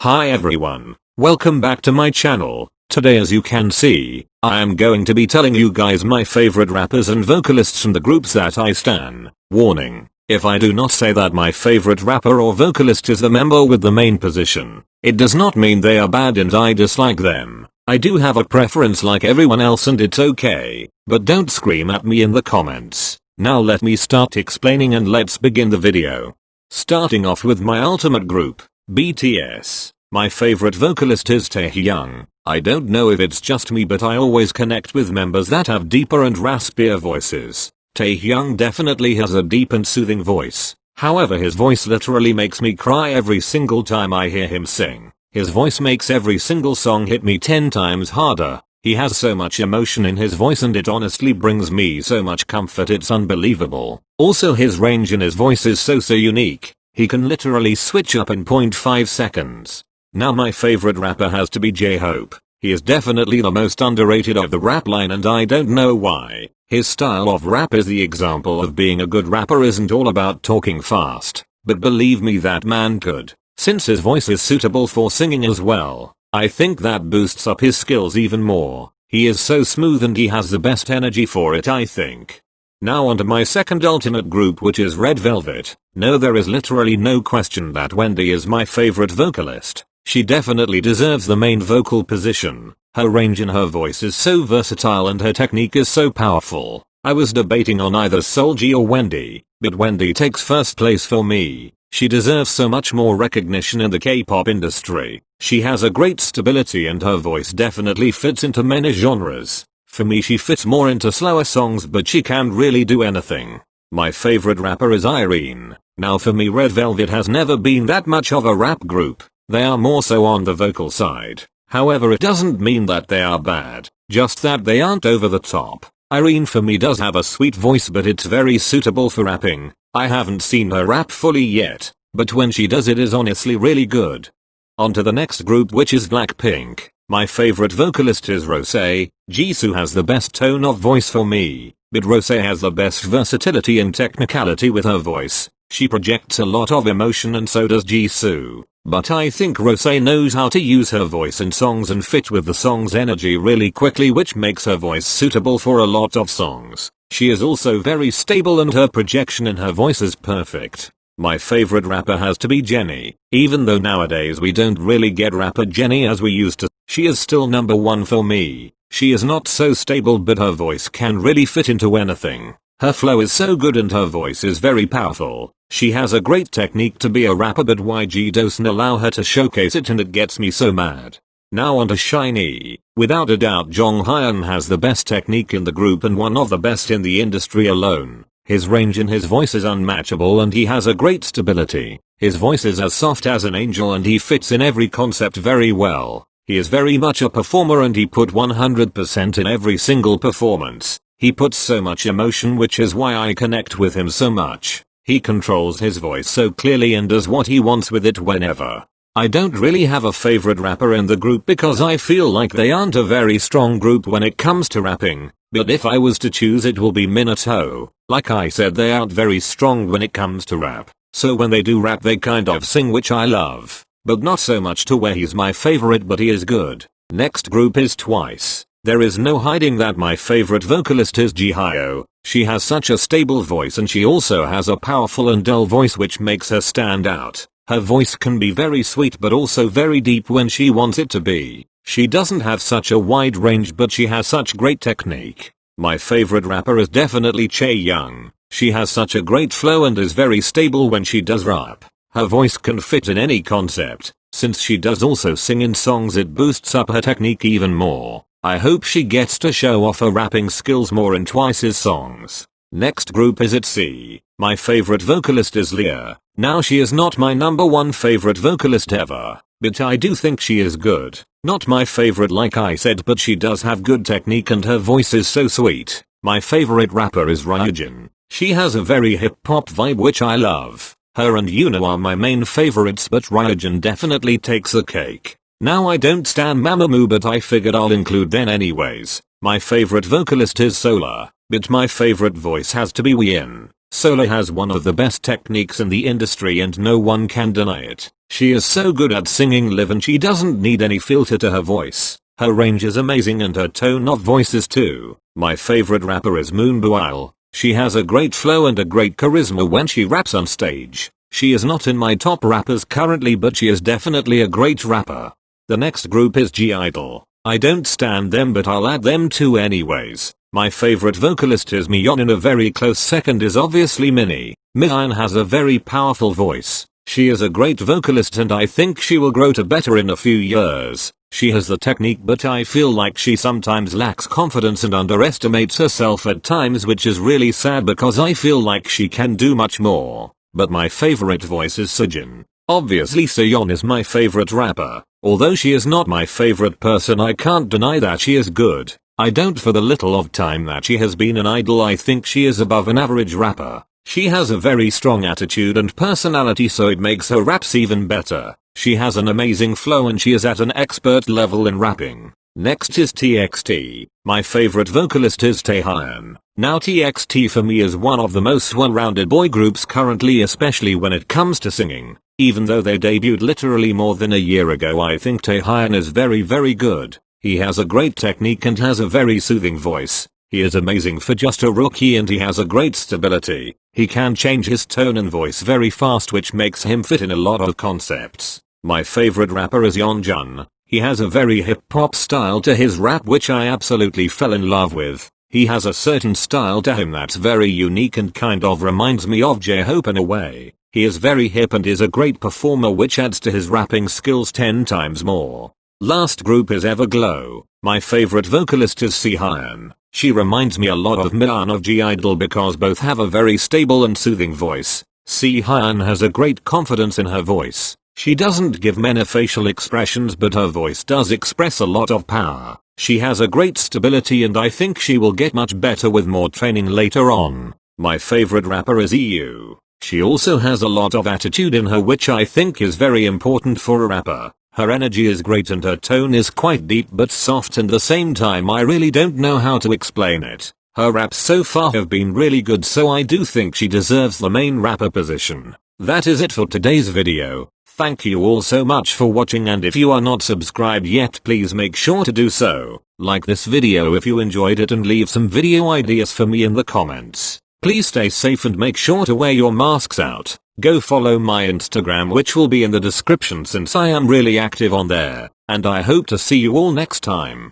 Hi everyone, welcome back to my channel. Today, as you can see, I am going to be telling you guys my favorite rappers and vocalists from the groups that I stan. Warning, if I do not say that my favorite rapper or vocalist is the member with the main position, it does not mean they are bad and I dislike them. I do have a preference like everyone else and it's okay, but don't scream at me in the comments. Now let me start explaining and let's begin the video. Starting off with my ultimate group, BTS. My favorite vocalist is Taehyung. I don't know if it's just me, but I always connect with members that have deeper and raspier voices. Taehyung definitely has a deep and soothing voice. However, his voice literally makes me cry every single time I hear him sing. His voice makes every single song hit me 10 times harder. He has so much emotion in his voice and it honestly brings me so much comfort, it's unbelievable. Also, his range in his voice is so unique. He can literally switch up in 0.5 seconds. Now my favorite rapper has to be J-Hope. He is definitely the most underrated of the rap line and I don't know why. His style of rap is the example of being a good rapper isn't all about talking fast. But believe me, that man could. Since his voice is suitable for singing as well, I think that boosts up his skills even more. He is so smooth and he has the best energy for it, I think. Now onto my second ultimate group, which is Red Velvet. No, there is literally no question that Wendy is my favorite vocalist. She definitely deserves the main vocal position. Her range in her voice is so versatile and her technique is so powerful. I was debating on either Seulgi or Wendy, but Wendy takes first place for me. She deserves so much more recognition in the K-pop industry. She has a great stability and her voice definitely fits into many genres. For me, she fits more into slower songs, but she can really do anything. My favorite rapper is Irene. Now for me, Red Velvet has never been that much of a rap group. They are more so on the vocal side. However, it doesn't mean that they are bad, just that they aren't over the top. Irene for me does have a sweet voice, but it's very suitable for rapping. I haven't seen her rap fully yet, but when she does it is honestly really good. On to the next group, which is Blackpink. My favorite vocalist is Rosé. Jisoo has the best tone of voice for me, but Rosé has the best versatility and technicality with her voice. She projects a lot of emotion and so does Jisoo. But I think Rosé knows how to use her voice in songs and fit with the song's energy really quickly, which makes her voice suitable for a lot of songs. She is also very stable and her projection in her voice is perfect. My favorite rapper has to be Jennie. Even though nowadays we don't really get rapper Jennie as we used to, she is still number one for me. She is not so stable, but her voice can really fit into anything. Her flow is so good and her voice is very powerful. She has a great technique to be a rapper, but YG doesn't allow her to showcase it and it gets me so mad. Now onto SHINee. Without a doubt, Jonghyun has the best technique in the group and one of the best in the industry alone. His range in his voice is unmatchable and he has a great stability. His voice is as soft as an angel and he fits in every concept very well. He is very much a performer and he put 100% in every single performance. He puts so much emotion, which is why I connect with him so much. He controls his voice so clearly and does what he wants with it whenever. I don't really have a favorite rapper in the group because I feel like they aren't a very strong group when it comes to rapping, but if I was to choose, it will be Minato. Like I said, they aren't very strong when it comes to rap, so when they do rap they kind of sing, which I love, but not so much to where he's my favorite, but he is good. Next group is Twice. There is no hiding that my favorite vocalist is Jihyo. She has such a stable voice and she also has a powerful and dull voice, which makes her stand out. Her voice can be very sweet but also very deep when she wants it to be. She doesn't have such a wide range, but she has such great technique. My favorite rapper is definitely Chaeyoung. She has such a great flow and is very stable when she does rap. Her voice can fit in any concept. Since she does also sing in songs, it boosts up her technique even more. I hope she gets to show off her rapping skills more in Twice's songs. Next group is ITZY. My favorite vocalist is Leah. Now she is not my number one favorite vocalist ever, but I do think she is good. Not my favorite like I said, but she does have good technique and her voice is so sweet. My favorite rapper is Ryujin. She has a very hip hop vibe, which I love. Her and Yuno are my main favorites, but Ryujin definitely takes the cake. Now I don't stan Mamamoo, but I figured I'll include them anyways. My favorite vocalist is Solar, but my favorite voice has to be Wheein. Solar has one of the best techniques in the industry and no one can deny it. She is so good at singing live and she doesn't need any filter to her voice. Her range is amazing and her tone of voice is too. My favorite rapper is Moonboil. She has a great flow and a great charisma when she raps on stage. She is not in my top rappers currently, but she is definitely a great rapper. The next group is G-Idol. I don't stand them, but I'll add them too anyways. My favorite vocalist is Miyeon and a very close second is obviously Minnie. Miyeon has a very powerful voice. She is a great vocalist and I think she will grow to better in a few years. She has the technique, but I feel like she sometimes lacks confidence and underestimates herself at times, which is really sad because I feel like she can do much more. But my favorite voice is Sejin. Obviously Seyeon is my favorite rapper. Although she is not my favorite person, I can't deny that she is good. I don't. For the little of time that she has been an idol, I think she is above an average rapper. She has a very strong attitude and personality, so it makes her raps even better. She has an amazing flow and she is at an expert level in rapping. Next is TXT. My favorite vocalist is Taehyun. Now TXT for me is one of the most well-rounded boy groups currently, especially when it comes to singing. Even though they debuted literally more than a year ago, I think Taehyun is very good. He has a great technique and has a very soothing voice. He is amazing for just a rookie and he has a great stability. He can change his tone and voice very fast, which makes him fit in a lot of concepts. My favorite rapper is Yeonjun. He has a very hip-hop style to his rap which I absolutely fell in love with. He has a certain style to him that's very unique and kind of reminds me of J-Hope in a way. He is very hip and is a great performer, which adds to his rapping skills 10 times more. Last group is Everglow. My favorite vocalist is Seehyun. She reminds me a lot of Miyeon of G-Idol because both have a very stable and soothing voice. Seehyun has a great confidence in her voice. She doesn't give many facial expressions, but her voice does express a lot of power. She has a great stability and I think she will get much better with more training later on. My favorite rapper is EU. She also has a lot of attitude in her, which I think is very important for a rapper. Her energy is great and her tone is quite deep but soft, and at the same time I really don't know how to explain it. Her raps so far have been really good, so I do think she deserves the main rapper position. That is it for today's video. Thank you all so much for watching, and if you are not subscribed yet, please make sure to do so. Like this video if you enjoyed it and leave some video ideas for me in the comments. Please stay safe and make sure to wear your masks out. Go follow my Instagram, which will be in the description since I am really active on there, and I hope to see you all next time.